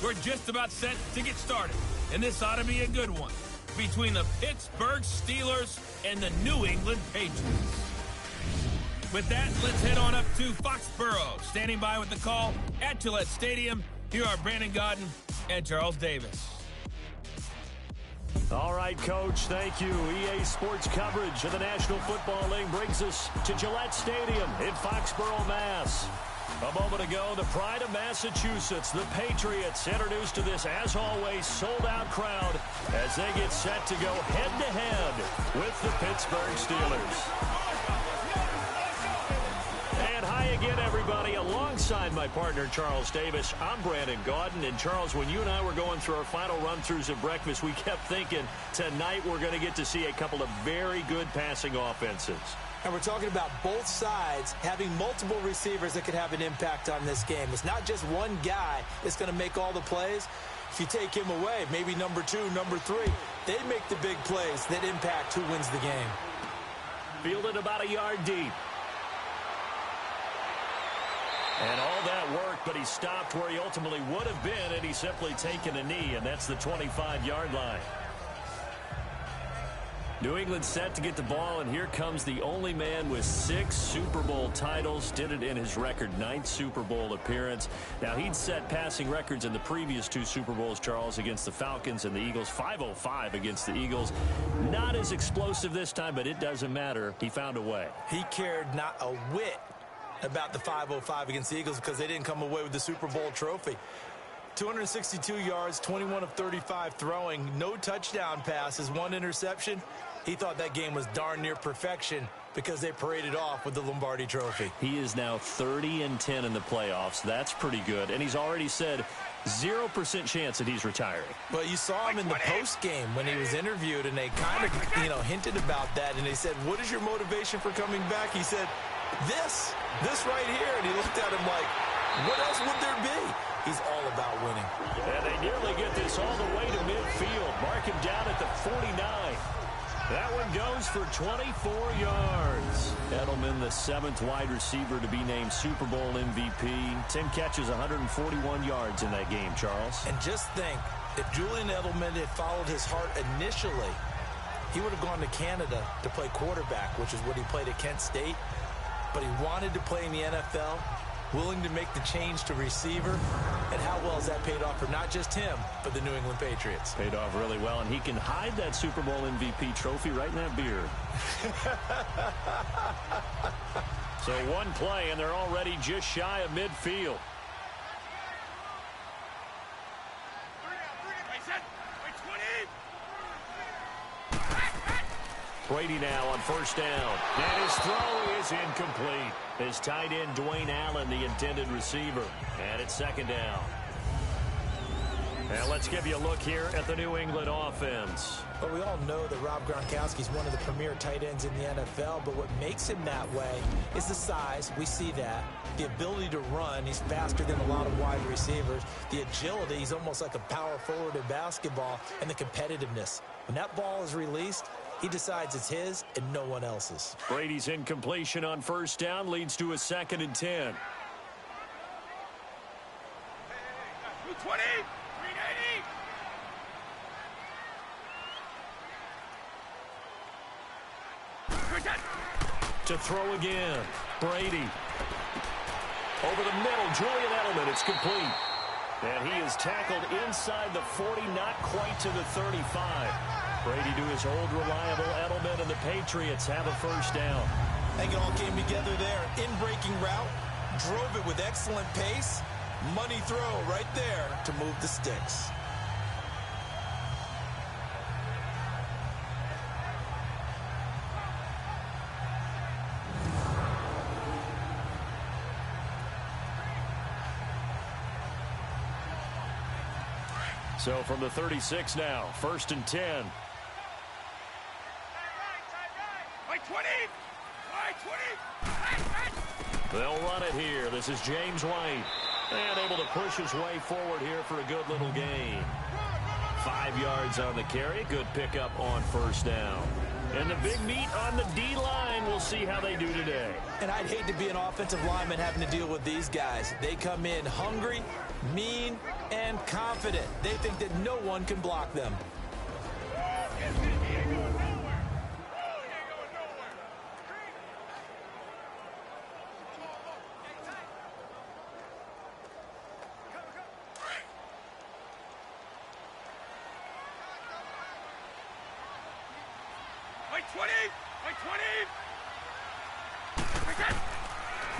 We're just about set to get started, and this ought to be a good one between the Pittsburgh Steelers and the New England Patriots. With that, let's head on up to Foxborough. Standing by with the call at Gillette Stadium, here are Brandon Gaudin and Charles Davis. All right, Coach, thank you. EA Sports coverage of the National Football League brings us to Gillette Stadium in Foxborough, Mass. A moment ago, the pride of Massachusetts, the Patriots, introduced to this, as always, sold-out crowd as they get set to go head-to-head with the Pittsburgh Steelers. And hi again, everybody. Alongside my partner, Charles Davis, I'm Brandon Gaudin. And, Charles, when you and I were going through our final run-throughs at breakfast, we kept thinking tonight we're going to get to see a couple of very good passing offenses. And we're talking about both sides having multiple receivers that could have an impact on this game. It's not just one guy that's going to make all the plays. If you take him away, maybe number 2, number 3, they make the big plays that impact who wins the game. Fielded about a yard deep. And all that work, but he stopped where he ultimately would have been, and he's simply taken a knee, and that's the 25-yard line. New England set to get the ball, and here comes the only man with 6 Super Bowl titles. Did it in his record 9th Super Bowl appearance. Now, he'd set passing records in the previous 2 Super Bowls, Charles, against the Falcons and the Eagles. 505 against the Eagles. Not as explosive this time, but it doesn't matter. He found a way. He cared not a whit about the 505 against the Eagles because they didn't come away with the Super Bowl trophy. 262 yards, 21 of 35 throwing, no touchdown passes, 1 interception. He thought that game was darn near perfection because they paraded off with the Lombardi Trophy. He is now 30-10 in the playoffs. That's pretty good. And he's already said 0% chance that he's retiring. But you saw him in the post game when he was interviewed, and they kind of, hinted about that. And they said, "What is your motivation for coming back?" He said, this right here. And he looked at him like, what else would there be? He's all about winning. And they nearly get this all the way to midfield. Mark him down at the 49. That one goes for 24 yards. Edelman, the 7th wide receiver to be named Super Bowl MVP. 10 catches, 141 yards in that game, Charles. And just think, if Julian Edelman had followed his heart initially, he would have gone to Canada to play quarterback, which is what he played at Kent State. But he wanted to play in the NFL, willing to make the change to receiver. And how well has that paid off for not just him, but the New England Patriots? Paid off really well, and he can hide that Super Bowl MVP trophy right in that beard. So one play, and they're already just shy of midfield. Brady now on first down. And his throw is incomplete. His tight end, Dwayne Allen, the intended receiver. And it's second down. And let's give you a look here at the New England offense. Well, we all know that Rob Gronkowski is one of the premier tight ends in the NFL, but what makes him that way is the size. We see that. The ability to run. He's faster than a lot of wide receivers. The agility. He's almost like a power forward in basketball. And the competitiveness. When that ball is released, he decides it's his and no one else's. Brady's incompletion on first down leads to a 2nd and 10. 20, 380. To throw again. Brady. Over the middle, Julian Edelman. It's complete. And he is tackled inside the 40, not quite to the 35. Brady to his old reliable Edelman, and the Patriots have a first down. I think it all came together there. In-breaking route, drove it with excellent pace. Money throw right there to move the sticks. So from the 36 now, 1st and 10. They'll run it here. This is James White. And able to push his way forward here for a good little gain. 5 yards on the carry. Good pickup on first down. And the big meat on the D-line. We'll see how they do today. And I'd hate to be an offensive lineman having to deal with these guys. They come in hungry, mean, and confident. They think that no one can block them.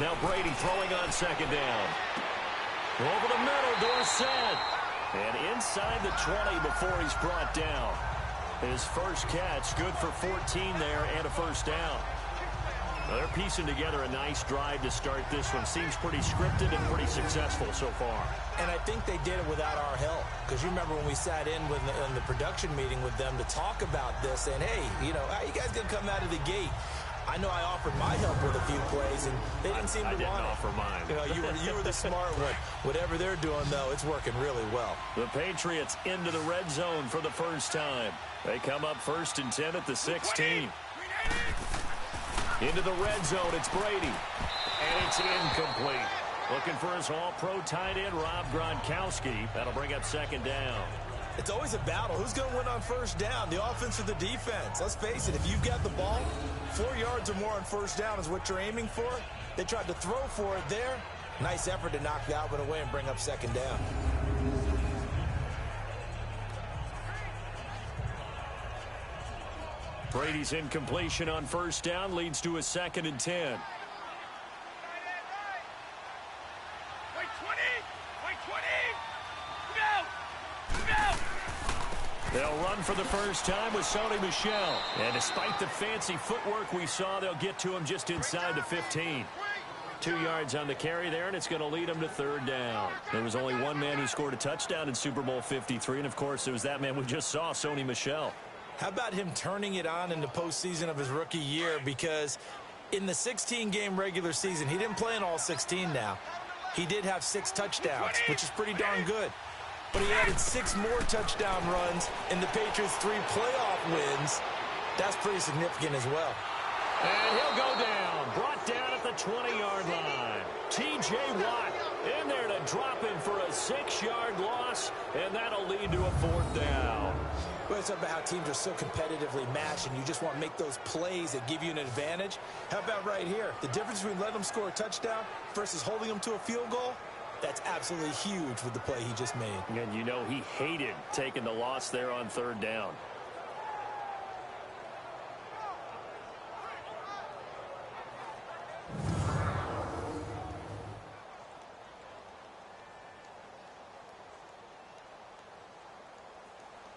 Now Brady throwing on second down. Over the middle, Dorsett. And inside the 20 before he's brought down. His first catch, good for 14 there and a first down. Now they're piecing together a nice drive to start this one. Seems pretty scripted and pretty successful so far. And I think they did it without our help. Because you remember when we sat in the production meeting with them to talk about this, and hey, you know, how you guys going to come out of the gate? I know I offered my help with a few plays, and they didn't seem to want it. I didn't offer mine. You know, you were the smart one. Whatever they're doing, though, it's working really well. The Patriots into the red zone for the first time. They come up 1st and 10 at the 16. Into the red zone, it's Brady. And it's incomplete. Looking for his all-pro tight end, Rob Gronkowski. That'll bring up second down. It's always a battle. Who's going to win on first down, the offense or the defense? Let's face it, if you've got the ball, 4 yards or more on first down is what you're aiming for. They tried to throw for it there. Nice effort to knock that one away and bring up second down. Brady's incompletion on first down leads to a 2nd and 10. They'll run for the first time with Sony Michel. And despite the fancy footwork we saw, they'll get to him just inside the 15. 2 yards on the carry there, and it's going to lead them to third down. There was only one man who scored a touchdown in Super Bowl 53, and of course it was that man we just saw, Sony Michel. How about him turning it on in the postseason of his rookie year? Because in the 16-game regular season, he didn't play in all 16 now. He did have 6 touchdowns, which is pretty darn good. But he added 6 more touchdown runs in the Patriots' 3 playoff wins. That's pretty significant as well. And he'll go down. Brought down at the 20-yard line. T.J. Watt in there to drop him for a 6-yard loss, and that'll lead to a 4th down. Well, it's about how teams are so competitively matched, and you just want to make those plays that give you an advantage. How about right here? The difference between letting them score a touchdown versus holding them to a field goal? That's absolutely huge with the play he just made. And you know he hated taking the loss there on third down.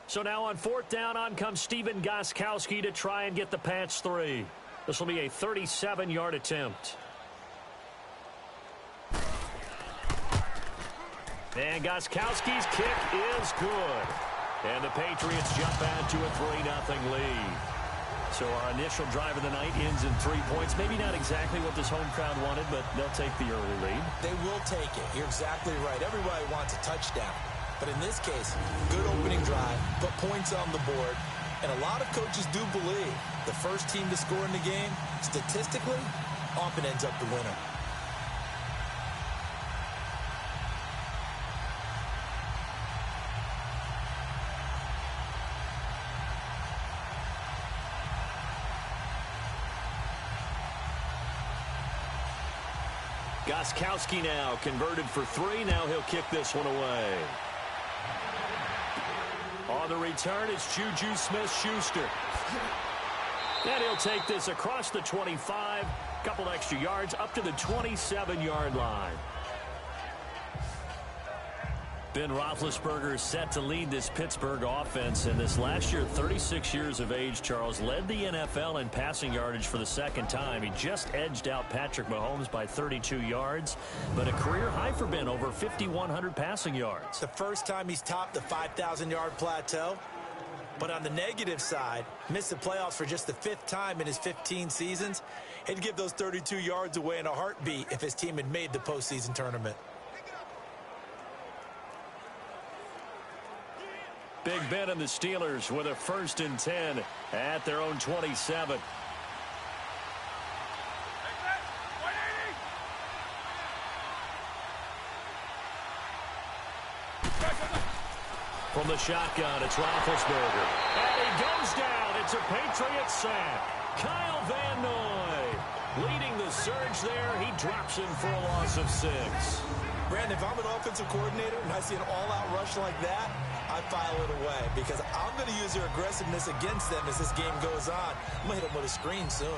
So now on 4th down, on comes Stephen Gostkowski to try and get the patch 3. This will be a 37-yard attempt. And Gostkowski's kick is good. And the Patriots jump out to a 3-0 lead. So our initial drive of the night ends in 3 points. Maybe not exactly what this home crowd wanted, but they'll take the early lead. They will take it. You're exactly right. Everybody wants a touchdown. But in this case, good opening drive, put points on the board. And a lot of coaches do believe the first team to score in the game, statistically, often ends up the winner. Gostkowski now converted for 3. Now he'll kick this one away. On the return, it's Juju Smith-Schuster. And he'll take this across the 25. Couple extra yards up to the 27-yard line. Ben Roethlisberger is set to lead this Pittsburgh offense. And this last year, 36 years of age, Charles, led the NFL in passing yardage for the 2nd time. He just edged out Patrick Mahomes by 32 yards. But a career high for Ben, over 5,100 passing yards. The first time he's topped the 5,000-yard plateau. But on the negative side, missed the playoffs for just the 5th time in his 15 seasons. He'd give those 32 yards away in a heartbeat if his team had made the postseason tournament. Big Ben and the Steelers with a 1st and 10 at their own 27. From the shotgun, it's Roethlisberger. And he goes down. It's a Patriots sack. Kyle Van Noy leading the surge there. He drops him for a loss of 6. Brandon, if I'm an offensive coordinator and I see an all-out rush like that, I file it away because I'm going to use their aggressiveness against them as this game goes on. I'm going to hit them with a screen soon.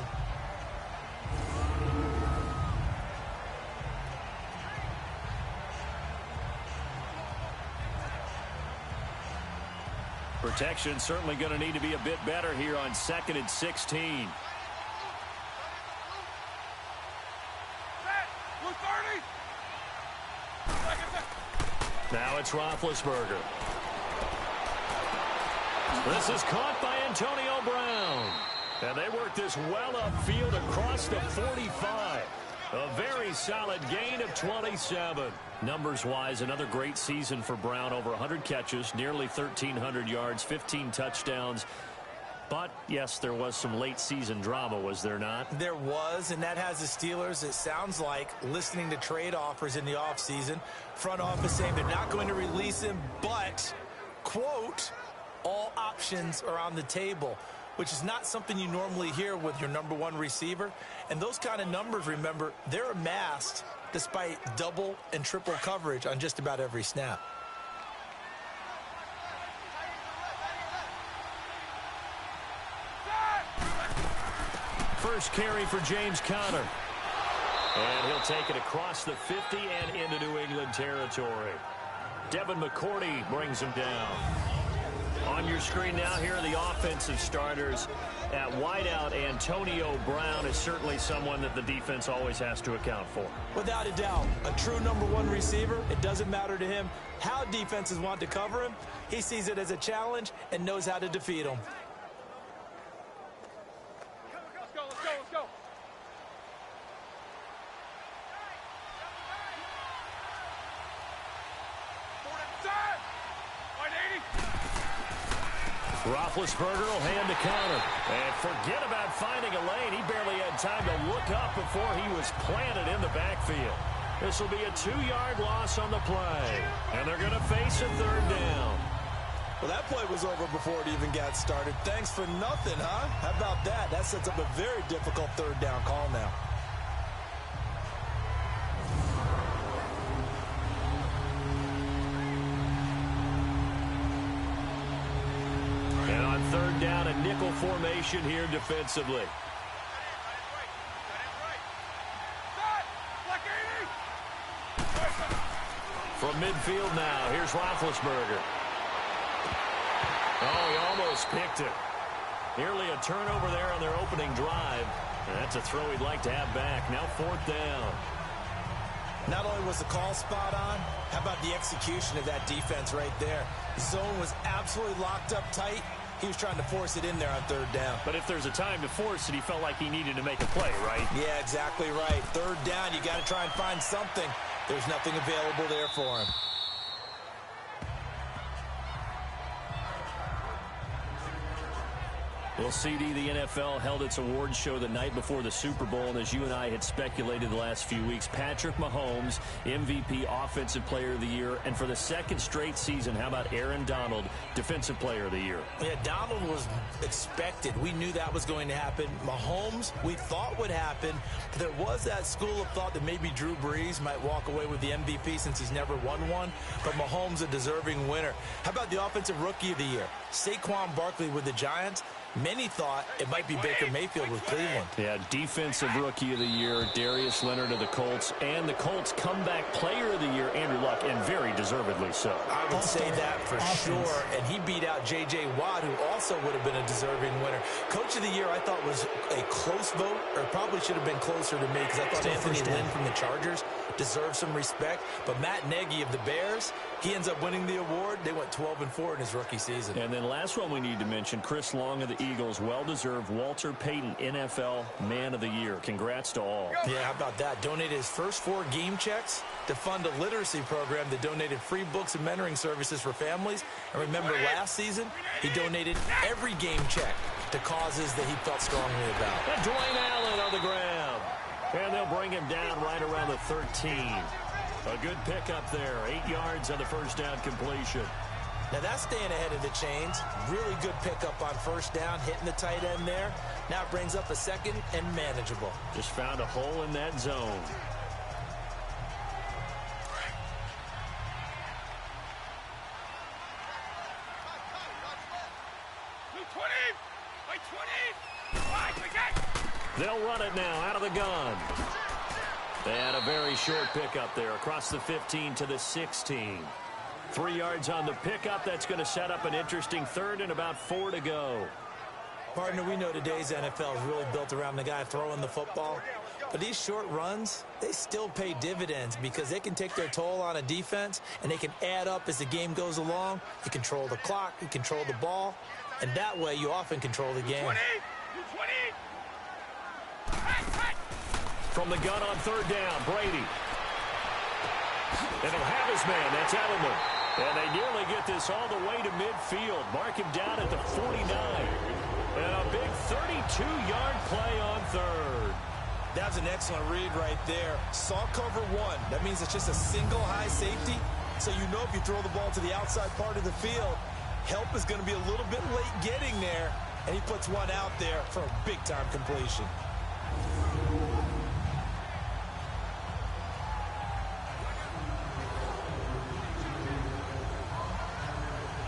Protection certainly going to need to be a bit better here on 2nd and 16. Now it's Roethlisberger. This is caught by Antonio Brown. And they work this well upfield across the 45. A very solid gain of 27. Numbers-wise, another great season for Brown. Over 100 catches, nearly 1,300 yards, 15 touchdowns. But, yes, there was some late-season drama, was there not? There was, and that has the Steelers, it sounds like, listening to trade offers in the offseason. Front office saying they're not going to release him, but, quote, all options are on the table, which is not something you normally hear with your number 1 receiver. And those kind of numbers, remember, they're amassed despite double and triple coverage on just about every snap. First carry for James Conner. And he'll take it across the 50 and into New England territory. Devin McCourty brings him down. On your screen now, here are the offensive starters. At wideout, Antonio Brown is certainly someone that the defense always has to account for. Without a doubt, a true number 1 receiver. It doesn't matter to him how defenses want to cover him. He sees it as a challenge and knows how to defeat them. Let's go. Roethlisberger will hand to Conner. And forget about finding a lane. He barely had time to look up before he was planted in the backfield. This will be a 2-yard loss on the play. And they're going to face a 3rd down. Well, that play was over before it even got started. Thanks for nothing, huh? How about that? That sets up a very difficult 3rd down call now. And on 3rd down, a nickel formation here defensively. From midfield now, here's Roethlisberger. Oh, he almost picked it. Nearly a turnover there on their opening drive. And that's a throw he'd like to have back. Now 4th down. Not only was the call spot on, how about the execution of that defense right there? The zone was absolutely locked up tight. He was trying to force it in there on 3rd down. But if there's a time to force it, he felt like he needed to make a play, right? Yeah, exactly right. 3rd down, you got to try and find something. There's nothing available there for him. Well, CD, the NFL held its awards show the night before the Super Bowl, and as you and I had speculated the last few weeks, Patrick Mahomes, MVP, Offensive Player of the Year, and for the 2nd straight season, how about Aaron Donald, Defensive Player of the Year? Yeah, Donald was expected. We knew that was going to happen. Mahomes, we thought would happen. There was that school of thought that maybe Drew Brees might walk away with the MVP since he's never won one, but Mahomes a deserving winner. How about the Offensive Rookie of the Year? Saquon Barkley with the Giants. Many thought it might be Baker Mayfield with Cleveland. Yeah, Defensive Rookie of the Year, Darius Leonard of the Colts, and the Colts Comeback Player of the Year, Andrew Luck, and very deservedly so. I would say that for sure, and he beat out J.J. Watt, who also would have been a deserving winner. Coach of the Year, I thought, was a close vote, or probably should have been closer to me, because I thought Anthony Lynn from the Chargers deserved some respect, but Matt Nagy of the Bears, He ends up winning the award. They went 12-4 in his rookie season. And then last one we need to mention, Chris Long of the Eagles, well-deserved Walter Payton NFL Man of the Year. Congrats to all. Yeah, how about that? Donated his first 4 game checks to fund a literacy program that donated free books and mentoring services for families. And remember, last season, he donated every game check to causes that he felt strongly about. And Dwayne Allen on the ground. And they'll bring him down right around the 13. A good pickup there. 8 yards on the first down completion. Now that's staying ahead of the chains. Really good pickup on first down, hitting the tight end there. Now it brings up a second and manageable. Just found a hole in that zone. They'll run it now out of the gun. They had a very short pickup there across the 15 to the 16. 3 yards on the pickup. That's going to set up an interesting third and about 4 to go. Partner, we know today's NFL is really built around the guy throwing the football. But these short runs, they still pay dividends because they can take their toll on a defense and they can add up as the game goes along. You control the clock, you control the ball, and that way you often control the game. 20. From the gun on third down, Brady. And he'll have his man. That's Edelman. And they nearly get this all the way to midfield. Mark him down at the 49. And a big 32-yard play on third. That's an excellent read right there. Saw cover 1. That means it's just a single high safety. So you know if you throw the ball to the outside part of the field, help is going to be a little bit late getting there. And he puts one out there for a big-time completion.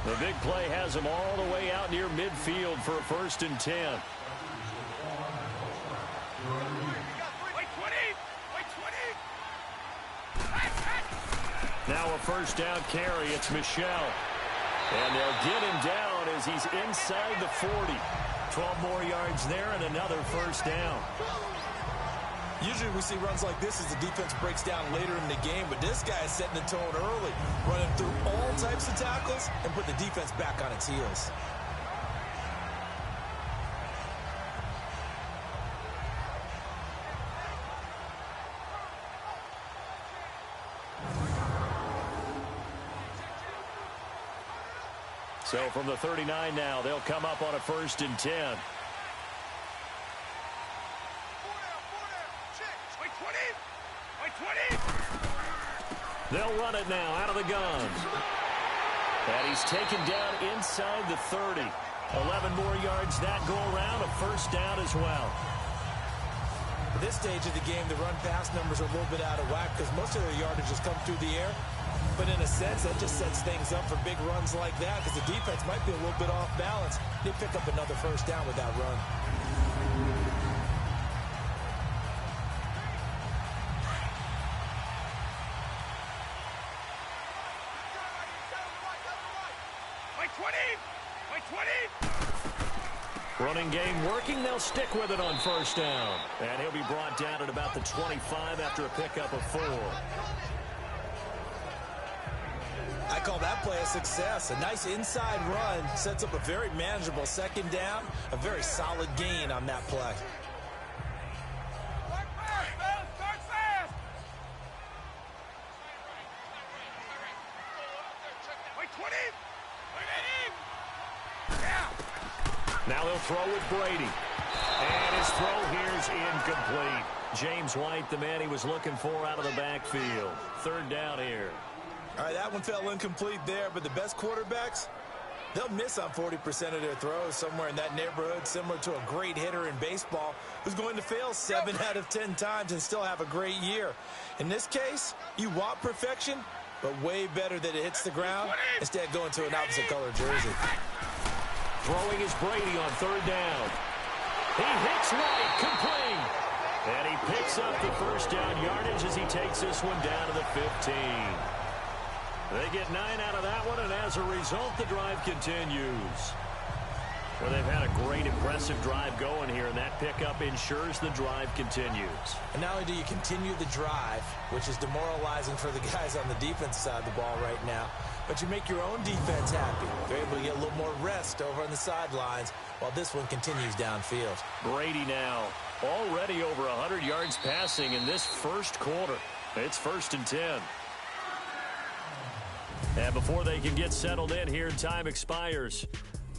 The big play has him all the way out near midfield for a 1st and 10. Now a first down carry. It's Michel. And they'll get him down as he's inside the 40. 12 more yards there and another first down. Usually we see runs like this as the defense breaks down later in the game, but this guy is setting the tone early, running through all types of tackles and put the defense back on its heels. So from the 39 now, they'll come up on a 1st and 10. They'll run it now out of the gun. And he's taken down inside the 30. 11 more yards that go around, a first down as well. At this stage of the game, the run-pass numbers are a little bit out of whack because most of their yardage has come through the air. But in a sense, that just sets things up for big runs like that because the defense might be a little bit off balance. They pick up another first down with that run. Running game working. They'll stick with it on first down. And he'll be brought down at about the 25 after a pickup of 4. I call that play a success. A nice inside run sets up a very manageable second down. A very solid gain on that play. Now they'll throw with Brady. And his throw here's incomplete. James White, the man he was looking for out of the backfield. 3rd down here. All right, that one fell incomplete there, but the best quarterbacks, they'll miss on 40% of their throws, somewhere in that neighborhood, similar to a great hitter in baseball who's going to fail 7 out of 10 times and still have a great year. In this case, you want perfection, but way better that it hits the ground instead of going to an opposite color jersey. Throwing is Brady on 3rd down. He hits White, complete. And he picks up the first down yardage as he takes this one down to the 15. They get 9 out of that one, and as a result, the drive continues. Well, they've had a great, impressive drive going here, and that pickup ensures the drive continues. And not only do you continue the drive, which is demoralizing for the guys on the defense side of the ball right now, but you make your own defense happy. They're able to get a little more rest over on the sidelines while this one continues downfield. Brady now already over 100 yards passing in this first quarter. It's 1st and 10. And before they can get settled in here, time expires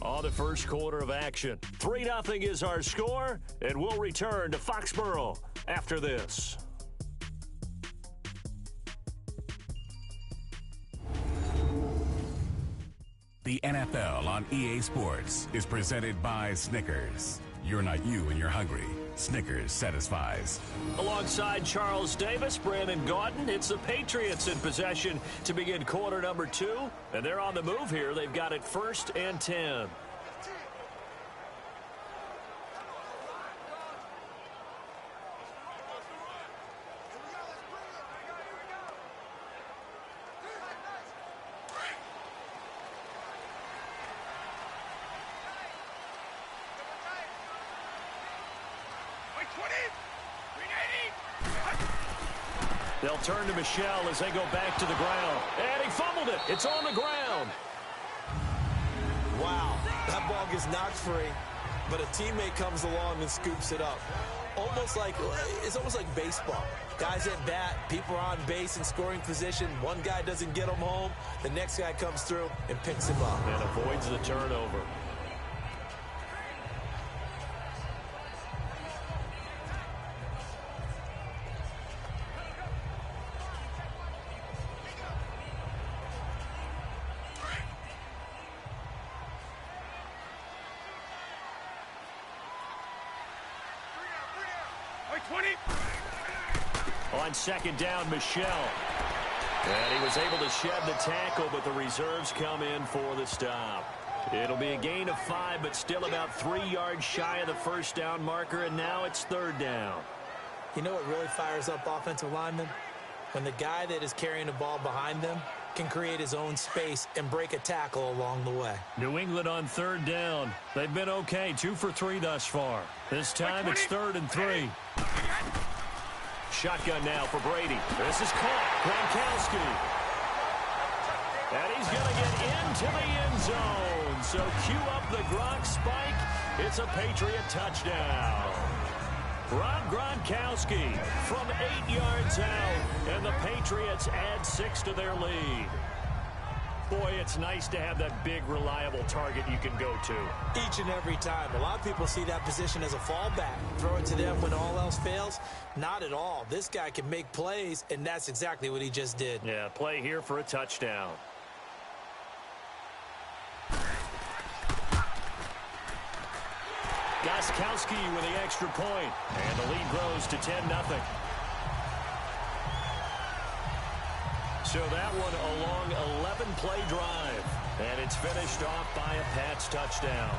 on the first quarter of action. 3-0 is our score, and we'll return to Foxborough after this. The NFL on EA Sports is presented by Snickers. You're not you when you're hungry. Snickers satisfies. Alongside Charles Davis, Brandon Gaudin, it's the Patriots in possession to begin quarter number 2. And they're on the move here. They've got it 1st and 10. They'll turn to Michel as they go back to the ground. And he fumbled it. It's on the ground. Wow, that ball gets knocked free, but a teammate comes along and scoops it up. It's almost like baseball. Guys at bat, people are on base in scoring position. One guy doesn't get them home. The next guy comes through and picks him up. And avoids the turnover. On 2nd down, Michel. And he was able to shed the tackle, but the reserves come in for the stop. It'll be a gain of 5, but still about 3 yards shy of the 1st down marker, and now it's 3rd down. You know what really fires up offensive linemen? When the guy that is carrying the ball behind them can create his own space and break a tackle along the way. New England on 3rd down. They've been okay, 2 for 3 thus far. This time it's 3rd and 3. Shotgun now for Brady. This is caught. Gronkowski. And he's going to get into the end zone. So cue up the Gronk spike. It's a Patriot touchdown. Rob Gronkowski from 8 yards out. And the Patriots add 6 to their lead. Boy, it's nice to have that big, reliable target you can go to. Each and every time. A lot of people see that position as a fallback. Throw it to them when all else fails. Not at all. This guy can make plays, and that's exactly what he just did. Yeah, play here for a touchdown. Gostkowski with the extra point. And the lead grows to 10-0. So that one a long 11-play drive. And it's finished off by a Pats touchdown.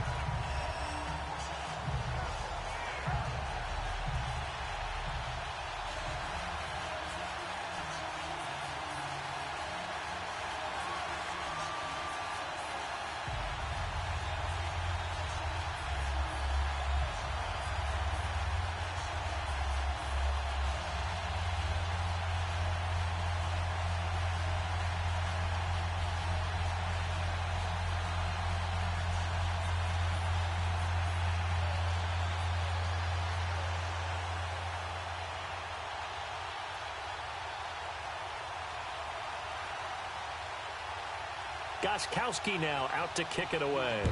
Gostkowski now out to kick it away.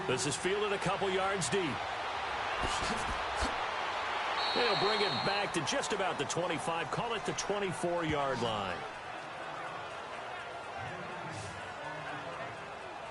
This is fielded a couple yards deep. They'll bring it back to just about the 25. Call it the 24-yard line.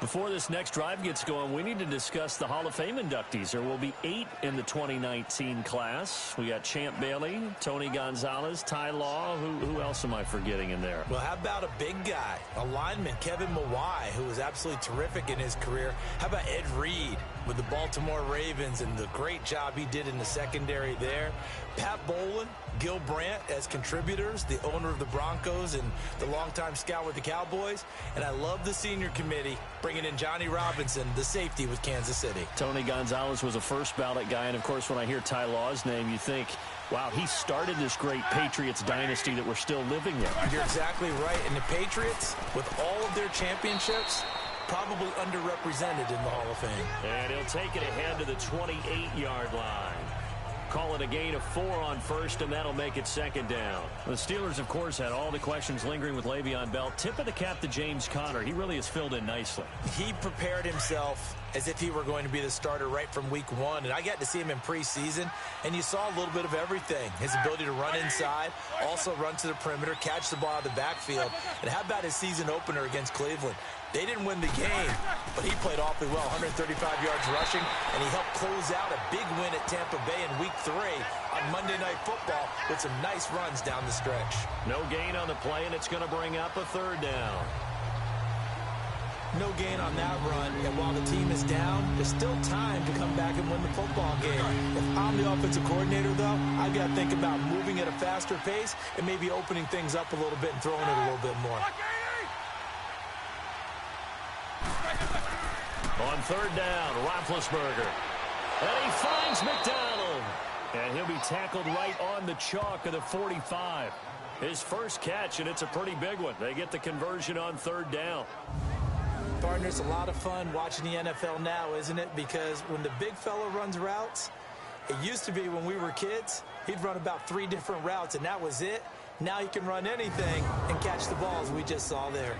Before this next drive gets going, we need to discuss the Hall of Fame inductees. There will be 8 in the 2019 class. We got Champ Bailey, Tony Gonzalez, Ty Law. Who else am I forgetting in there? Well, how about a big guy, a lineman, Kevin Mawai, who was absolutely terrific in his career. How about Ed Reed with the Baltimore Ravens and the great job he did in the secondary there. Pat Bowlen, Gil Brandt as contributors, the owner of the Broncos and the longtime scout with the Cowboys. And I love the senior committee bringing in Johnny Robinson, the safety with Kansas City. Tony Gonzalez was a first ballot guy. And, of course, when I hear Ty Law's name, you think, wow, he started this great Patriots dynasty that we're still living in. You're exactly right. And the Patriots, with all of their championships, probably underrepresented in the Hall of Fame. And he'll take it ahead to the 28-yard line. Call it a gain of 4 on first, and that'll make it second down. The Steelers, of course, had all the questions lingering with Le'Veon Bell. Tip of the cap to James Conner. He really has filled in nicely. He prepared himself as if he were going to be the starter right from week 1. And I got to see him in preseason, and you saw a little bit of everything. His ability to run inside, also run to the perimeter, catch the ball out of the backfield. And how about his season opener against Cleveland? They didn't win the game, but he played awfully well, 135 yards rushing, and he helped close out a big win at Tampa Bay in Week 3 on Monday Night Football with some nice runs down the stretch. No gain on the play, and it's going to bring up a third down. No gain on that run, and while the team is down, there's still time to come back and win the football game. If I'm the offensive coordinator, though, I've got to think about moving at a faster pace and maybe opening things up a little bit and throwing it a little bit more. On third down, Roethlisberger. And he finds McDonald. And he'll be tackled right on the chalk of the 45. His first catch, and it's a pretty big one. They get the conversion on third down. Partner, it's a lot of fun watching the NFL now, isn't it? Because when the big fella runs routes, it used to be when we were kids, he'd run about 3 different routes, and that was it. Now he can run anything and catch the balls we just saw there.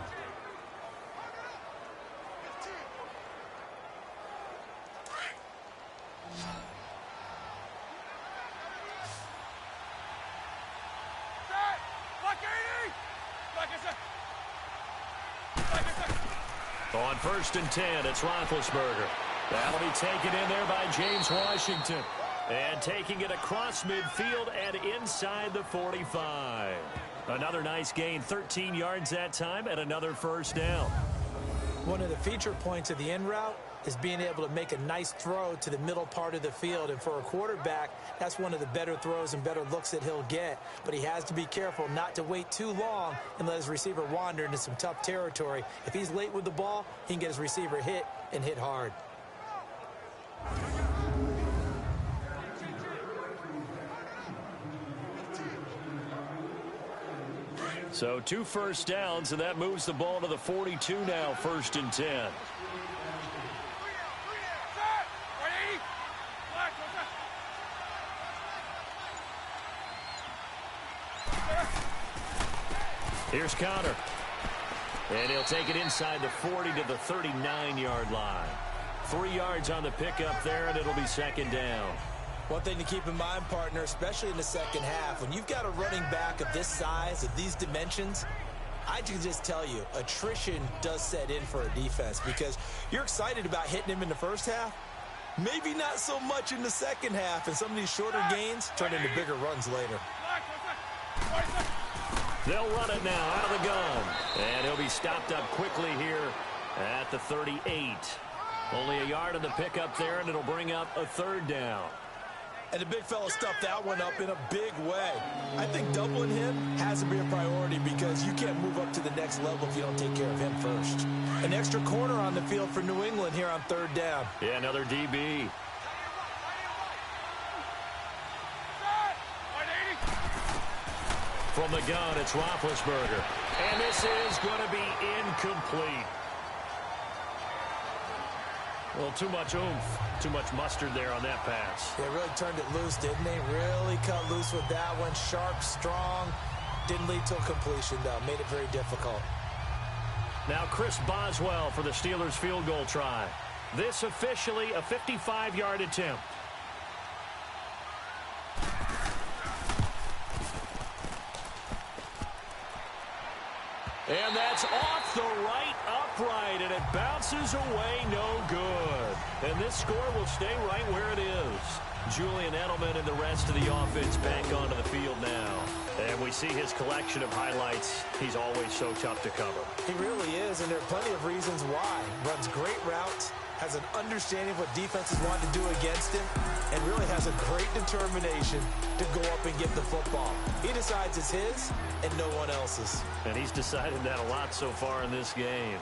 On first and 10, it's Roethlisberger. That'll be taken in there by James Washington. And taking it across midfield and inside the 45. Another nice gain, 13 yards that time, and another first down. One of the feature points of the in route is being able to make a nice throw to the middle part of the field. And for a quarterback, that's one of the better throws and better looks that he'll get. But he has to be careful not to wait too long and let his receiver wander into some tough territory. If he's late with the ball, he can get his receiver hit and hit hard. So 2 first downs, and that moves the ball to the 42 now, first and 10. Here's Conner. And he'll take it inside the 40 to the 39-yard line. 3 yards on the pickup there, and it'll be second down. One thing to keep in mind, partner, especially in the second half, when you've got a running back of this size, of these dimensions, I can just tell you, attrition does set in for a defense because you're excited about hitting him in the first half. Maybe not so much in the second half, and some of these shorter gains turn into bigger runs later. They'll run it now out of the gun. And he'll be stopped up quickly here at the 38. Only a yard on the pickup there, and it'll bring up a third down. And the big fella stuffed that one up in a big way. I think doubling him has to be a priority because you can't move up to the next level if you don't take care of him first. An extra corner on the field for New England here on third down. Yeah, another DB. From the gun, it's Roethlisberger. And this is going to be incomplete. Well, too much oomph, too much mustard there on that pass. They really turned it loose, didn't they? Really cut loose with that one. Sharp, strong. Didn't lead to a completion, though. Made it very difficult. Now Chris Boswell for the Steelers field goal try. This officially a 55-yard attempt. And that's off the right upright, and it bounces away no good. And this score will stay right where it is. Julian Edelman and the rest of the offense back onto the field now. And we see his collection of highlights. He's always so tough to cover. He really is, and there are plenty of reasons why. Runs great routes, has an understanding of what defenses want to do against him, and really has a great determination to go up and get the football. He decides it's his and no one else's. And he's decided that a lot so far in this game.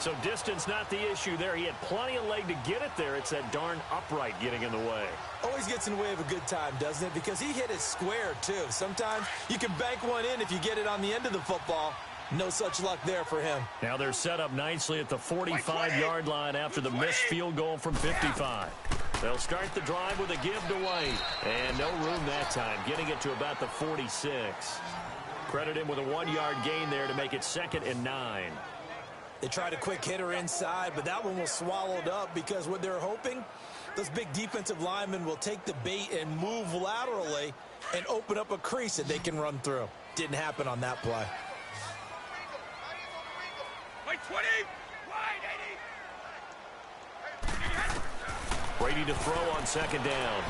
So distance not the issue there. He had plenty of leg to get it there. It's that darn upright getting in the way. Always gets in the way of a good time, doesn't it? Because he hit it square, too. Sometimes you can bank one in if you get it on the end of the football. No such luck there for him. Now they're set up nicely at the 45-yard line after the missed field goal from 55. They'll start the drive with a give to White. And no room that time, getting it to about the 46. Credit him with a 1-yard gain there to make it 2nd and 9. They tried a quick hitter inside, but that one was swallowed up because what they're hoping, those big defensive linemen will take the bait and move laterally and open up a crease that they can run through. Didn't happen on that play. Wait, 20! Wide, 80! Brady to throw on 2nd down.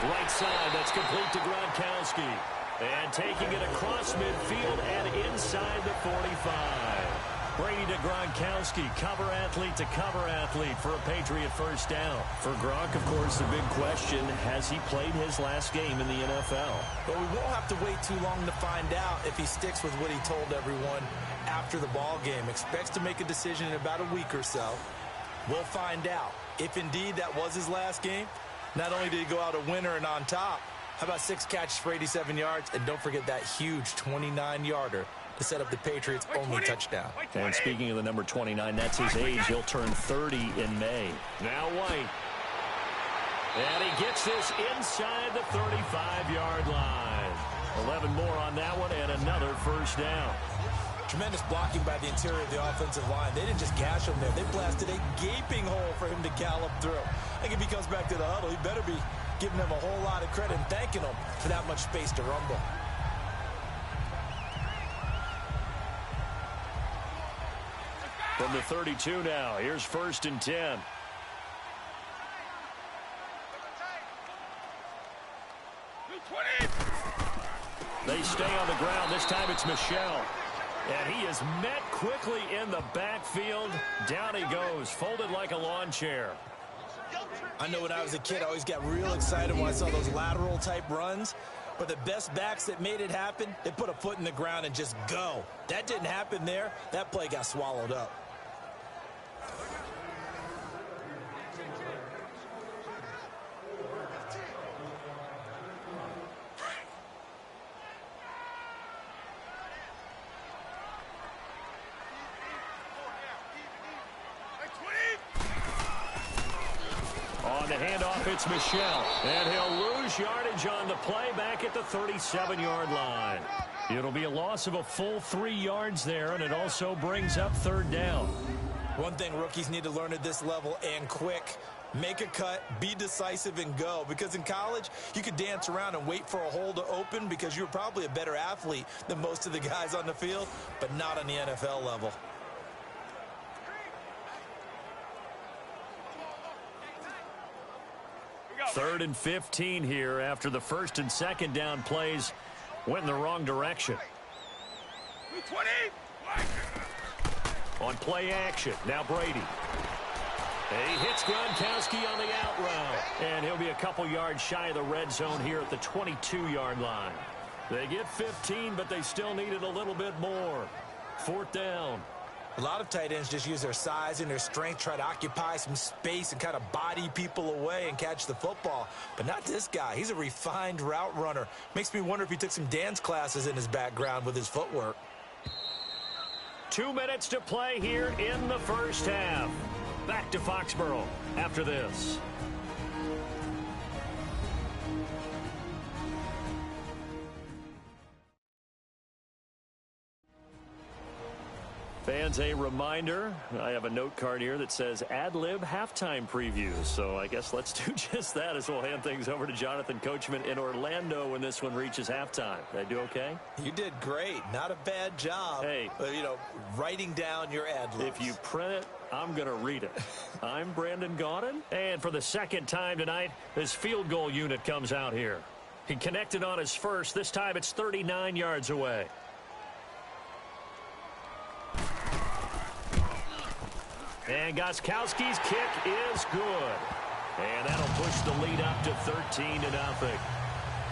Right side, that's complete to Gronkowski. And taking it across midfield and inside the 45. Brady to Gronkowski, cover athlete to cover athlete for a Patriot first down. For Gronk, of course, the big question, has he played his last game in the NFL? But we won't have to wait too long to find out if he sticks with what he told everyone after the ball game. Expects to make a decision in about a week or so. We'll find out. If indeed that was his last game, not only did he go out a winner and on top, how about 6 catches for 87 yards? And don't forget that huge 29-yarder to set up the Patriots' only touchdown. And speaking of the number 29, that's his age. He'll turn 30 in May. Now White. And he gets this inside the 35-yard line. 11 more on that one and another first down. Tremendous blocking by the interior of the offensive line. They didn't just gash him there. They blasted a gaping hole for him to gallop through. I think if he comes back to the huddle, he better be giving them a whole lot of credit and thanking them for that much space to rumble. From the 32 now, here's 1st and 10. They stay on the ground. This time it's Michel. And he is met quickly in the backfield. Down he goes, folded like a lawn chair. I know when I was a kid, I always got real excited when I saw those lateral-type runs. But the best backs that made it happen, they put a foot in the ground and just go. That didn't happen there. That play got swallowed up. On the handoff, it's Michel. And he'll lose yardage on the play back at the 37-yard line. It'll be a loss of a full 3 yards there, and it also brings up 3rd down. One thing rookies need to learn at this level, and quick, make a cut, be decisive, and go. Because in college, you could dance around and wait for a hole to open because you're probably a better athlete than most of the guys on the field, but not on the NFL level. Third and 15 here after the 1st and 2nd down plays went in the wrong direction. 20! On play action, now Brady. And he hits Gronkowski on the out route. And he'll be a couple yards shy of the red zone here at the 22-yard line. They get 15, but they still needed a little bit more. 4th down. A lot of tight ends just use their size and their strength, try to occupy some space and kind of body people away and catch the football. But not this guy. He's a refined route runner. Makes me wonder if he took some dance classes in his background with his footwork. 2 minutes to play here in the first half. Back to Foxborough after this. Fans, a reminder, I have a note card here that says ad-lib halftime previews. So I guess let's do just that as we'll hand things over to Jonathan Coachman in Orlando when this one reaches halftime. Did I do okay? You did great. Not a bad job. Hey. Writing down your ad-libs. If you print it, I'm going to read it. I'm Brandon Gaudin. And for the second time tonight, his field goal unit comes out here. He connected on his first. This time it's 39 yards away. And Gostkowski's kick is good. And that'll push the lead up to 13-0.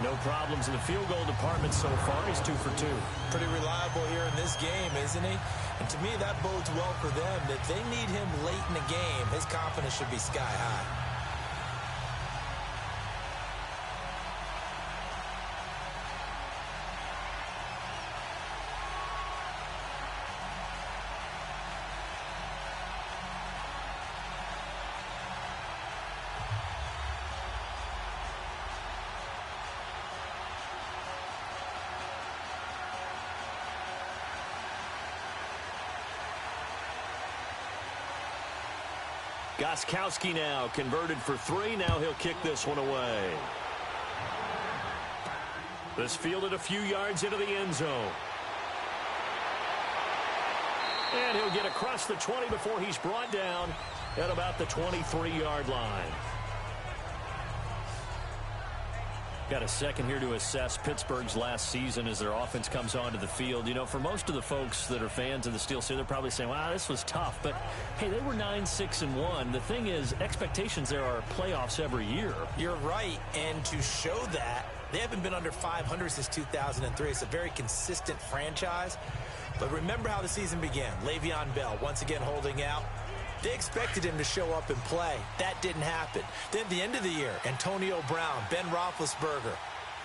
No problems in the field goal department so far. He's 2 for 2. Pretty reliable here in this game, isn't he? And to me, that bodes well for them. That they need him late in the game. His confidence should be sky high. Gostkowski now converted for 3. Now he'll kick this one away. This fielded a few yards into the end zone. And he'll get across the 20 before he's brought down at about the 23-yard line. Got a second here to assess Pittsburgh's last season as their offense comes onto the field. You know, for most of the folks that are fans of the Steel City, they're probably saying, wow, this was tough. But, hey, they were 9-6-1. The thing is, expectations there are playoffs every year. You're right. And to show that, they haven't been under 500 since 2003. It's a very consistent franchise. But remember how the season began. Le'Veon Bell once again holding out. They expected him to show up and play. That didn't happen. Then at the end of the year, Antonio Brown, Ben Roethlisberger.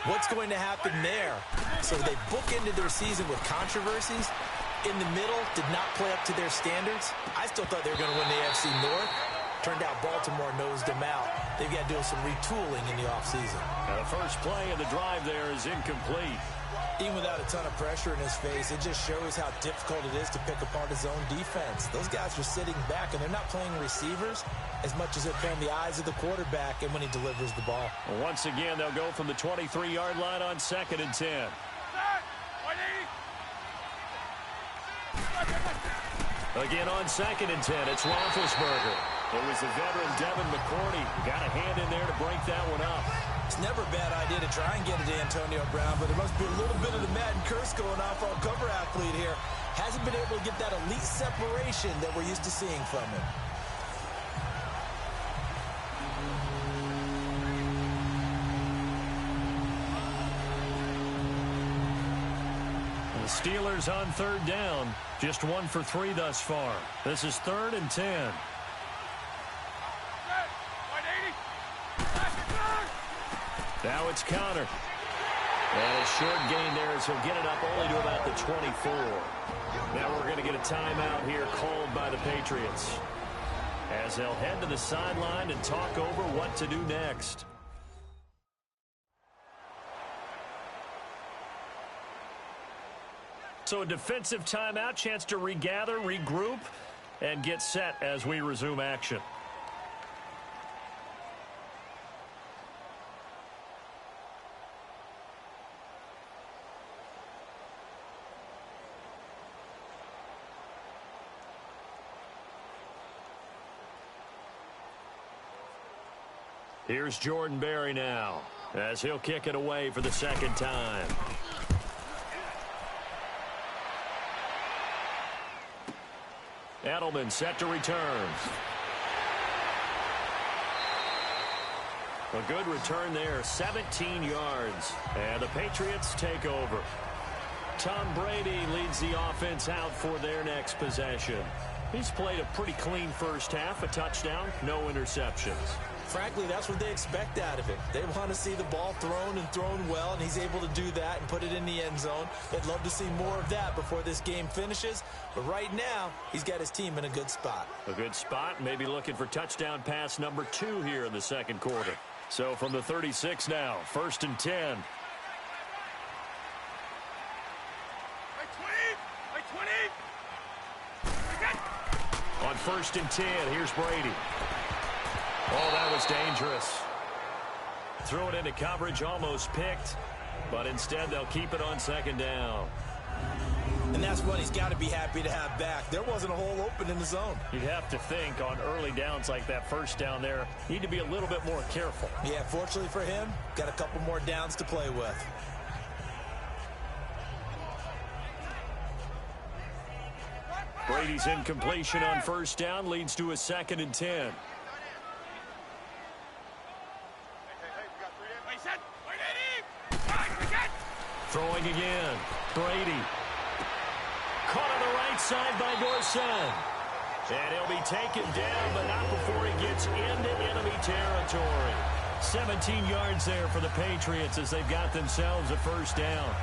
What's going to happen there? So they bookended their season with controversies. In the middle, did not play up to their standards. I still thought they were going to win the AFC North. Turned out Baltimore nosed them out. They've got to do some retooling in the offseason. The first play of the drive there is incomplete. Even without a ton of pressure in his face, it just shows how difficult it is to pick apart his own defense. Those guys are sitting back, and they're not playing receivers as much as they're playing the eyes of the quarterback and when he delivers the ball. Once again, they'll go from the 23-yard line on 2nd and 10. Again on 2nd and 10, it's Roethlisberger. It was the veteran Devin McCourty. Got a hand in there to break that one up. It's never a bad idea to try and get it to Antonio Brown, but there must be a little bit of the Madden curse going off on cover athlete here. Hasn't been able to get that elite separation that we're used to seeing from him. The Steelers on 3rd down. Just 1 for 3 thus far. This is 3rd and 10. Now it's Conner. And a short gain there as he'll get it up only to about the 24. Now we're going to get a timeout here called by the Patriots, as they'll head to the sideline and talk over what to do next. So a defensive timeout, chance to regather, regroup, and get set as we resume action. Here's Jordan Berry now, as he'll kick it away for the second time. Edelman set to return. A good return there, 17 yards. And the Patriots take over. Tom Brady leads the offense out for their next possession. He's played a pretty clean first half, a touchdown, no interceptions. Frankly, that's what they expect out of him. They want to see the ball thrown and thrown well, and he's able to do that and put it in the end zone. They'd love to see more of that before this game finishes. But right now, he's got his team in a good spot. A good spot, maybe looking for touchdown pass number 2 here in the second quarter. So from the 36 now, 1st and 10. 1st and 10. Here's Brady. Oh, that was dangerous. Threw it into coverage, almost picked. But instead, they'll keep it on 2nd down. And that's what he's got to be happy to have back. There wasn't a hole open in the zone. You'd have to think on early downs like that 1st down there, need to be a little bit more careful. Yeah, fortunately for him, got a couple more downs to play with. Brady's incompletion on 1st down leads to a 2nd and 10. Throwing again. Brady. Caught on the right side by Dorsett. And he'll be taken down, but not before he gets into enemy territory. 17 yards there for the Patriots as they've got themselves a 1st down.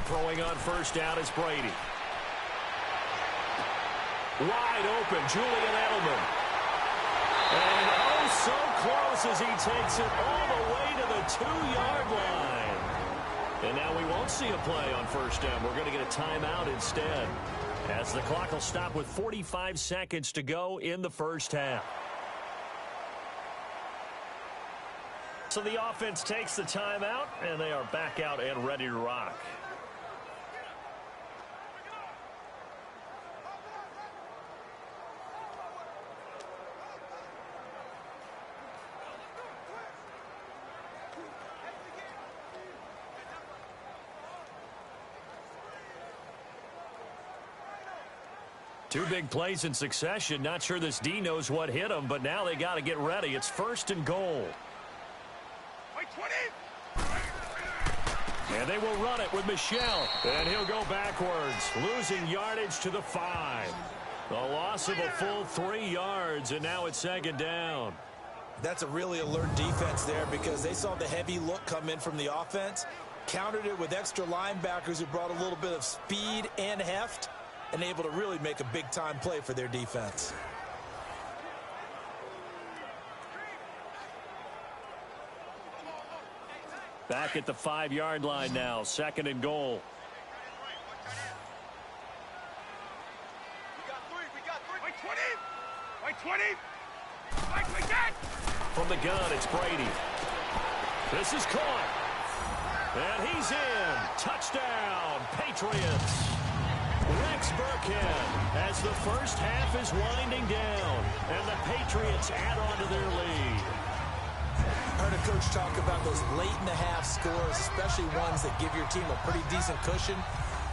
Throwing on 1st down is Brady. Wide open, Julian Edelman. And oh, so close as he takes it all the way to the 2-yard line. And now we won't see a play on 1st down. We're going to get a timeout instead, as the clock will stop with 45 seconds to go in the 1st half. So the offense takes the timeout, and they are back out and ready to rock. Two big plays in succession. Not sure this D knows what hit him, but now they got to get ready. It's 1st and goal. And they will run it with Michel. And he'll go backwards, losing yardage to the 5. A loss of a full 3 yards, and now it's 2nd down. That's a really alert defense there because they saw the heavy look come in from the offense, countered it with extra linebackers who brought a little bit of speed and heft, and able to really make a big-time play for their defense. Back at the 5-yard line now, 2nd and goal. We got three. 20. From the gun, it's Brady. This is caught. And he's in. Touchdown, Patriots. Rex Burkhead as the 1st half is winding down, and the Patriots add on to their lead. Heard a coach talk about those late-in-the-half scores, especially ones that give your team a pretty decent cushion.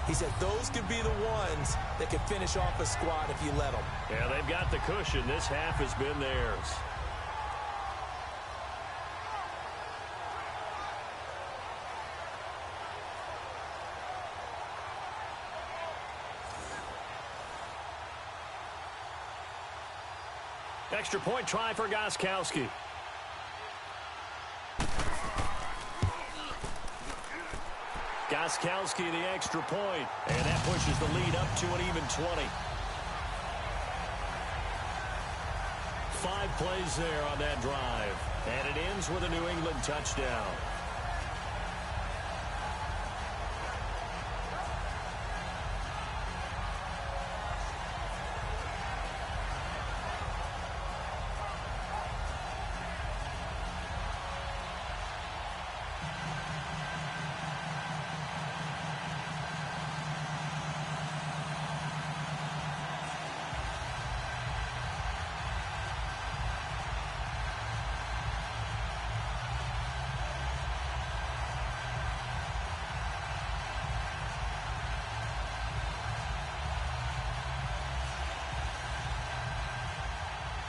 He said those could be the ones that could finish off a squad if you let them. Yeah, they've got the cushion. This half has been theirs. Extra point try for Gostkowski. Gostkowski the extra point, and that pushes the lead up to an even 20. 5 plays there on that drive, and it ends with a New England touchdown.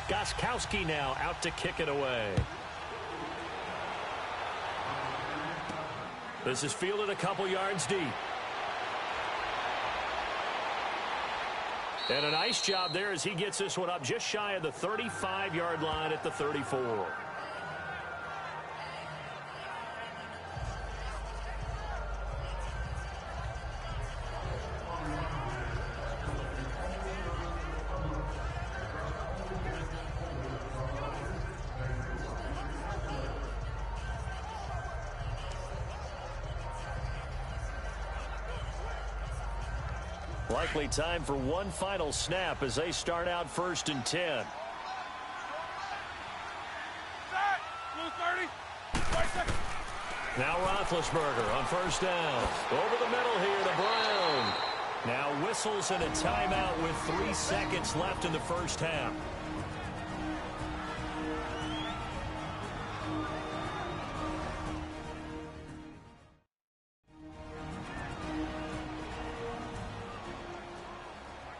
Gostkowski now out to kick it away. This is fielded a couple yards deep. And a nice job there as he gets this one up just shy of the 35-yard line at the 34. Likely time for one final snap as they start out 1st and 10. Now Roethlisberger on 1st down. Over the middle here to Brown. Now whistles and a timeout with 3 seconds left in the first half.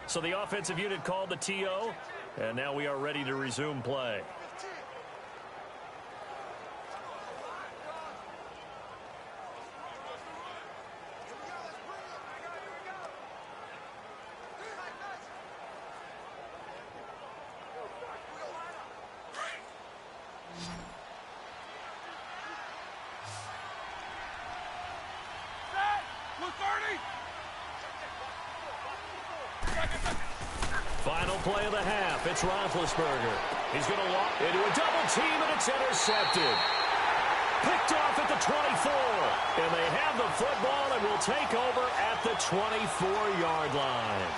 So the offensive unit called the TO, and now we are ready to resume play. Final play of the half. It's Roethlisberger. He's going to walk into a double team, and it's intercepted. Picked off at the 24. And they have the football and will take over at the 24-yard line.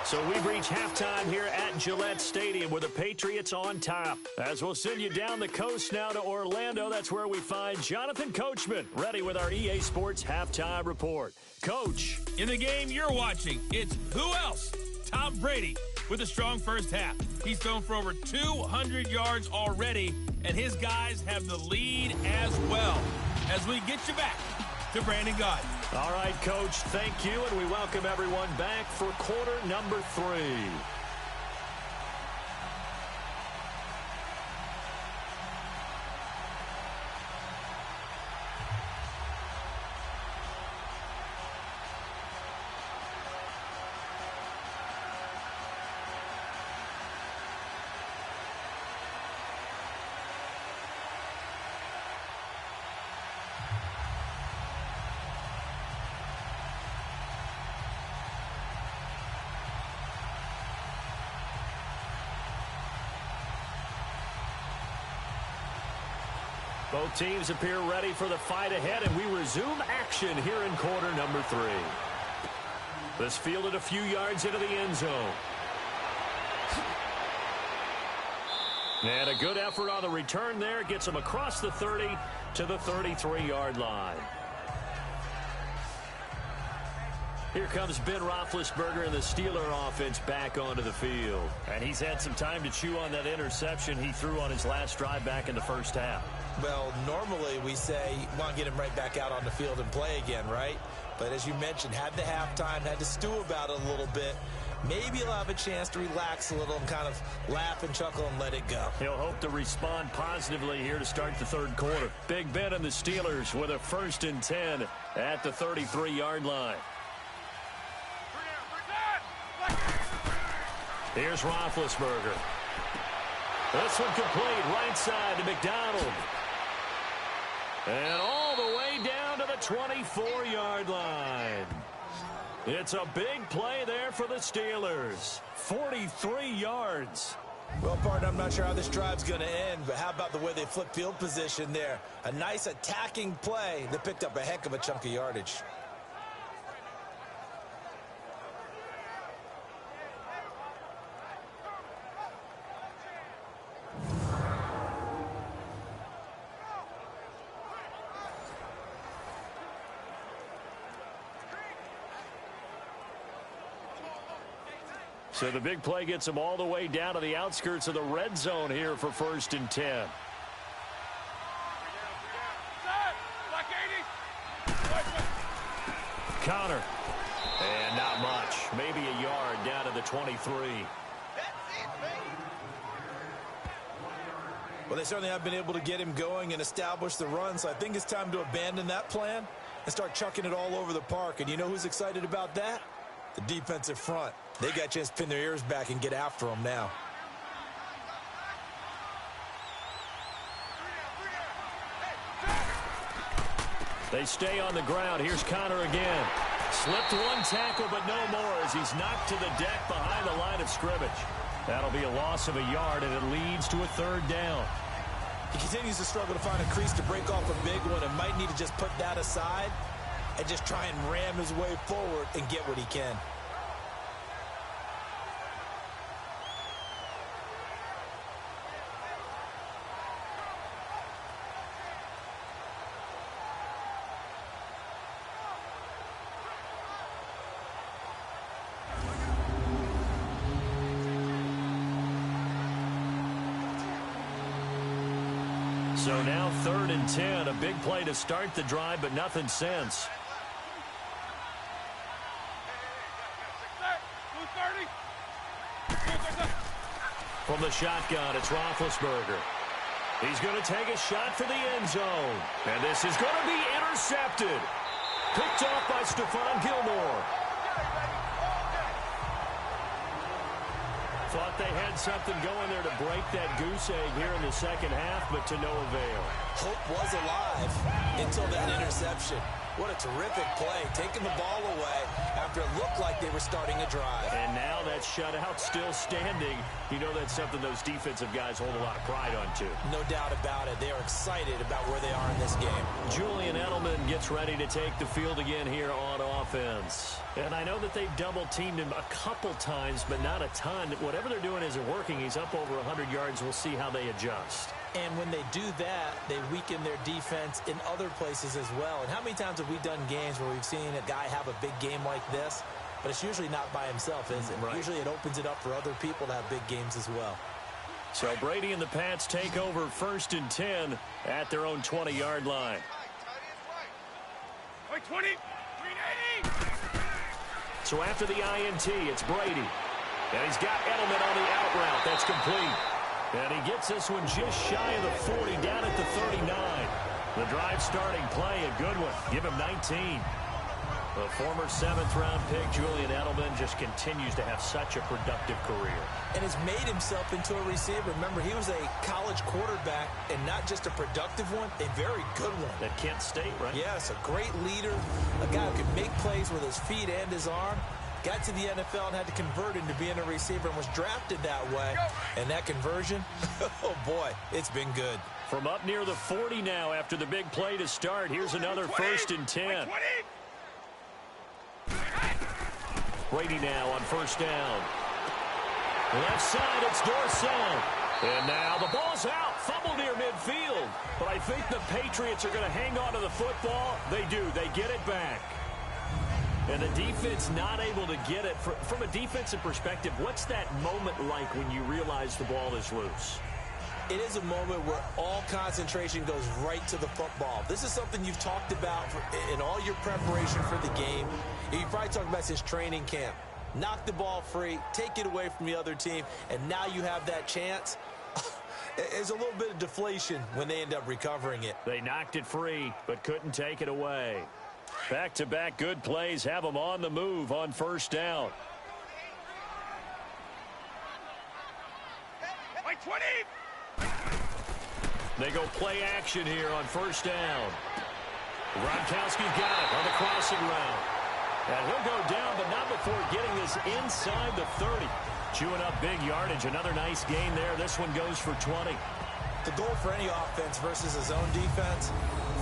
So we've reached halftime here at Gillette Stadium with the Patriots on top. As we'll send you down the coast now to Orlando, that's where we find Jonathan Coachman ready with our EA Sports Halftime Report. Coach. In the game you're watching, it's who else? Tom Brady with a strong first half. He's thrown for over 200 yards already, and his guys have the lead as well. As we get you back to Brandon Gaudin. All right, Coach, thank you, and we welcome everyone back for quarter number 3. Both teams appear ready for the fight ahead, and we resume action here in quarter number 3. This fielded a few yards into the end zone. And a good effort on the return there. Gets him across the 30 to the 33-yard line. Here comes Ben Roethlisberger and the Steeler offense back onto the field. And he's had some time to chew on that interception he threw on his last drive back in the first half. Well, normally we say you want to get him right back out on the field and play again, right? But as you mentioned, had the halftime, had to stew about it a little bit. Maybe he'll have a chance to relax a little and kind of laugh and chuckle and let it go. He'll hope to respond positively here to start the third quarter. Big Ben and the Steelers with a 1st and 10 at the 33-yard line. Here's Roethlisberger. This one complete, right side to McDonald. And all the way down to the 24-yard line. It's a big play there for the Steelers. 43 yards. Well, partner, I'm not sure how this drive's going to end, but how about the way they flip field position there? A nice attacking play that picked up a heck of a chunk of yardage. So the big play gets them all the way down to the outskirts of the red zone here for 1st and 10. Counter. And not much. Maybe a yard down to the 23. Well, they certainly have been able to get him going and establish the run, so I think it's time to abandon that plan and start chucking it all over the park. And you know who's excited about that? The defensive front, they got a chance to pin their ears back and get after them now. They stay on the ground. Here's Connor again. Slipped one tackle, but no more as he's knocked to the deck behind the line of scrimmage. That'll be a loss of a yard, and it leads to a third down. He continues to struggle to find a crease to break off a big one and might need to just put that aside and just try and ram his way forward and get what he can. So now 3rd and 10, a big play to start the drive, but nothing since. From the shotgun, it's Roethlisberger. He's going to take a shot for the end zone. And this is going to be intercepted. Picked off by Stephon Gilmore. Thought they had something going there to break that goose egg here in the second half, but to no avail. Hope was alive until that interception. What a terrific play, taking the ball away after it looked like they were starting a drive. And now that shutout still standing. You know that's something those defensive guys hold a lot of pride on, too. No doubt about it. They are excited about where they are in this game. Julian Edelman gets ready to take the field again here on offense. And I know that they've double-teamed him a couple times, but not a ton. Whatever they're doing isn't working. He's up over 100 yards. We'll see how they adjust. And when they do that, they weaken their defense in other places as well. And how many times have we done games where we've seen a guy have a big game like this? But it's usually not by himself, is it? Right. Usually it opens it up for other people to have big games as well. So Brady and the Pats take over 1st and 10 at their own 20-yard line. 20, 380. So after the INT, it's Brady. And he's got Edelman on the out route. That's complete. And he gets this one just shy of the 40, down at the 39. The drive starting play, a good one. Give him 19. The former 7th-round pick, Julian Edelman, just continues to have such a productive career. And has made himself into a receiver. Remember, he was a college quarterback, and not just a productive one, a very good one. At Kent State, right? Yes, a great leader, a guy who could make plays with his feet and his arm. Got to the NFL and had to convert into being a receiver and was drafted that way. And that conversion, oh boy, it's been good. From up near the 40 now after the big play to start, here's another 1st and 10. Brady now on 1st down. Left side, it's Dorsett. And now the ball's out. Fumble near midfield. But I think the Patriots are going to hang on to the football. They do. They get it back. And the defense not able to get it. From a defensive perspective, what's that moment like when you realize the ball is loose? It is a moment where all concentration goes right to the football. This is something you've talked about in all your preparation for the game. You've probably talked about since training camp. Knock the ball free, take it away from the other team, and now you have that chance. There's a little bit of deflation when they end up recovering it. They knocked it free, but couldn't take it away. Back-to-back good plays have them on the move on 1st down. 20. They go play action here on 1st down. Gronkowski's got it on the crossing route. And he'll go down, but not before getting this inside the 30. Chewing up big yardage. Another nice gain there. This one goes for 20. The goal for any offense versus a zone defense,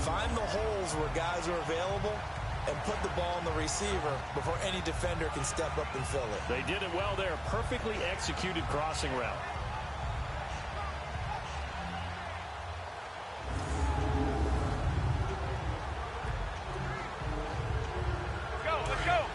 find the holes where guys are available and put the ball on the receiver before any defender can step up and fill it. They did it well there. Perfectly executed crossing route. Let's go.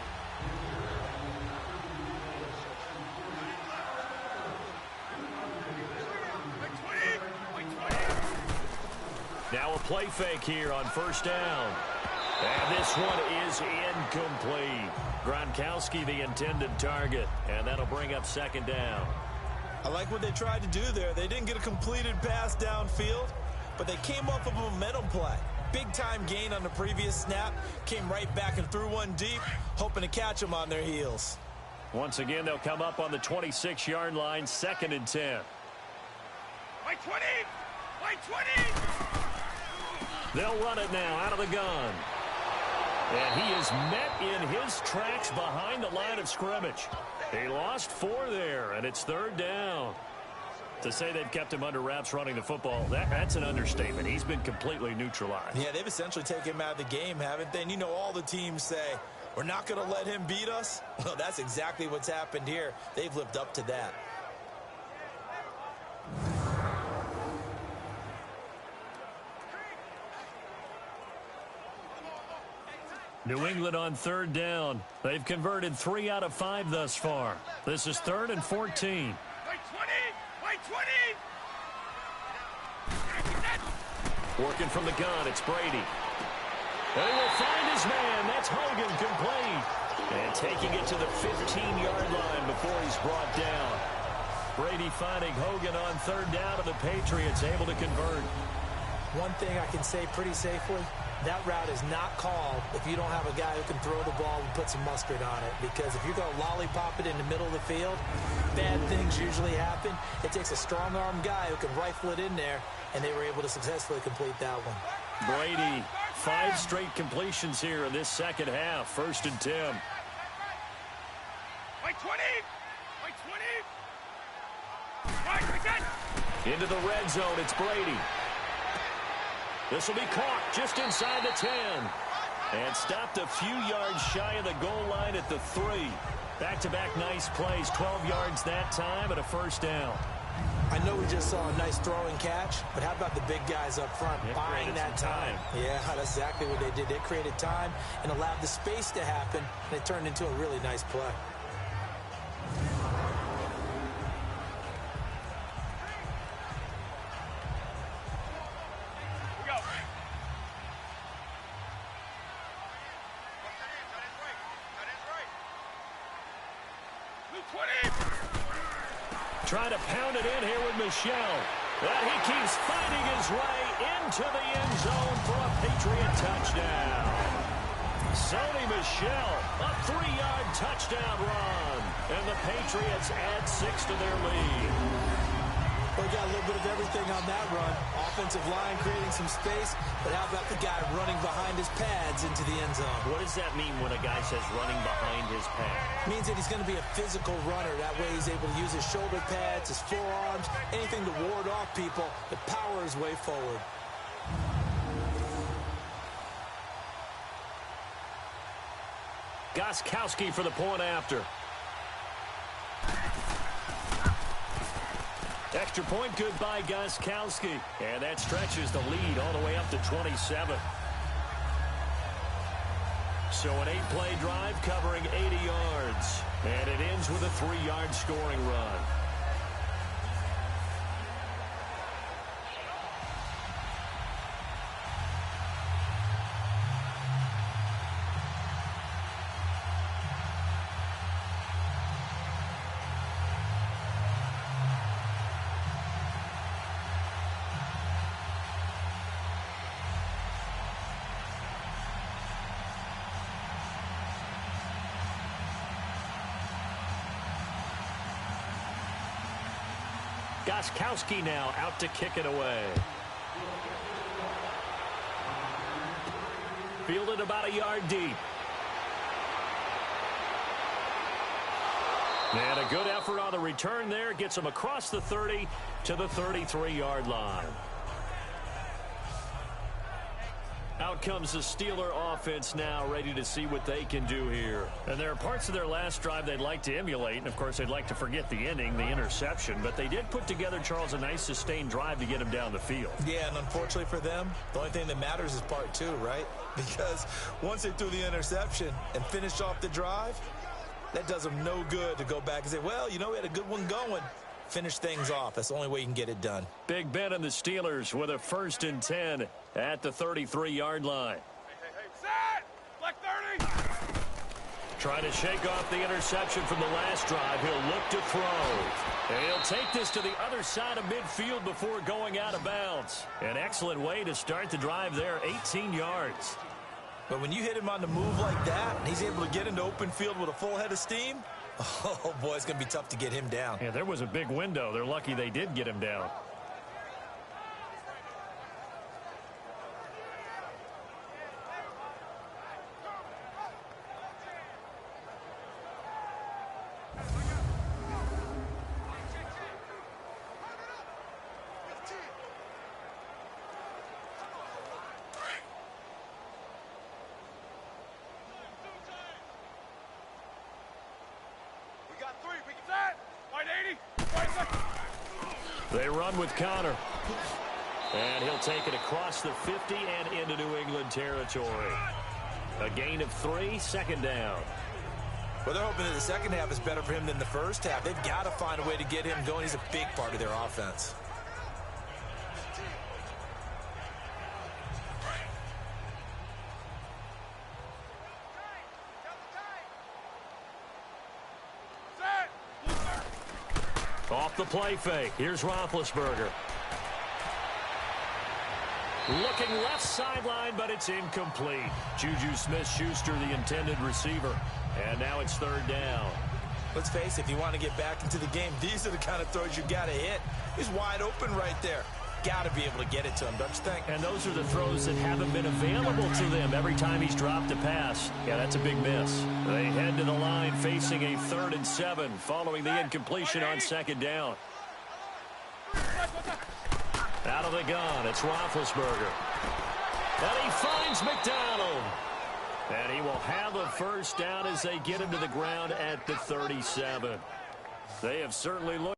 Now a play fake here on 1st down. And this one is incomplete. Gronkowski the intended target. And that'll bring up 2nd down. I like what they tried to do there. They didn't get a completed pass downfield, but they came off of a momentum play. big-time gain on the previous snap. Came right back and threw one deep, hoping to catch them on their heels. Once again, they'll come up on the 26-yard line, 2nd and 10. White 20! White 20! They'll run it now out of the gun. And he is met in his tracks behind the line of scrimmage. He lost 4 there, and it's 3rd down. To say they've kept him under wraps running the football, that's an understatement. He's been completely neutralized. Yeah, they've essentially taken him out of the game, haven't they? And you know all the teams say, we're not going to let him beat us. Well, that's exactly what's happened here. They've lived up to that. New England on 3rd down. They've converted 3 out of 5 thus far. This is 3rd and 14. White 20! White 20! Working from the gun, it's Brady. They will find his man. That's Hogan, complete. And taking it to the 15-yard line before he's brought down. Brady finding Hogan on 3rd down, and the Patriots able to convert. One thing I can say pretty safely, that route is not called if you don't have a guy who can throw the ball and put some mustard on it. Because if you're going to lollipop it in the middle of the field, bad things usually happen. It takes a strong-arm guy who can rifle it in there, and they were able to successfully complete that one. Brady, 5 straight completions here in this second half. 1st and 10. White 20! White 20! Right, again! Into the red zone, it's Brady. This will be caught just inside the 10. And stopped a few yards shy of the goal line at the 3. Back-to-back nice plays, 12 yards that time, and a 1st down. I know we just saw a nice throwing catch, but how about the big guys up front buying that time? Yeah, that's exactly what they did. They created time and allowed the space to happen, and it turned into a really nice play. Trying to pound it in here with Michel. And he keeps finding his way into the end zone for a Patriot touchdown. Sony Michel, a 3-yard touchdown run. And the Patriots add 6 to their lead. Well, we got a little bit of everything on that run. Offensive line creating some space, but how about the guy running behind his pads into the end zone? What does that mean when a guy says running behind his pads? It means that he's going to be a physical runner. That way he's able to use his shoulder pads, his forearms, anything to ward off people, to power his way forward. Gostkowski for the point after. Extra point good by Gostkowski. And that stretches the lead all the way up to 27. So an 8-play drive covering 80 yards. And it ends with a 3-yard scoring run. Gostkowski now out to kick it away. Fielded about a yard deep. And a good effort on the return there. Gets him across the 30 to the 33-yard line. Out comes the Steeler offense now, ready to see what they can do here. And there are parts of their last drive they'd like to emulate, and of course they'd like to forget the ending, the interception. But they did put together, Charles, a nice sustained drive to get him down the field. Yeah, and unfortunately for them, the only thing that matters is part 2, right? Because once they threw the interception and finished off the drive, that does them no good to go back and say, well, you know, we had a good one going. Finish things off. That's the only way you can get it done. Big Ben and the Steelers with a 1st and 10 at the 33-yard line. Set! Black 30! Trying to shake off the interception from the last drive. He'll look to throw. And he'll take this to the other side of midfield before going out of bounds. An excellent way to start the drive there, 18 yards. But when you hit him on the move like that, and he's able to get into open field with a full head of steam, oh, boy, it's going to be tough to get him down. Yeah, there was a big window. They're lucky they did get him down. They run with Connor. And he'll take it across the 50 and into New England territory. A gain of 3, second down. Well, they're hoping that the second half is better for him than the first half. They've got to find a way to get him going. He's a big part of their offense. Off the play fake. Here's Roethlisberger. Looking left sideline, but it's incomplete. Juju Smith-Schuster, the intended receiver. And now it's third down. Let's face it, if you want to get back into the game, these are the kind of throws you got to hit. He's wide open right there. Got to be able to get it to him, don't you think? And those are the throws that haven't been available to them every time he's dropped a pass. Yeah, that's a big miss. They head to the line facing a 3rd and 7 following the incompletion on second down. Out of the gun, it's Roethlisberger. And he finds McDonald. And he will have a first down as they get him to the ground at the 37. They have certainly looked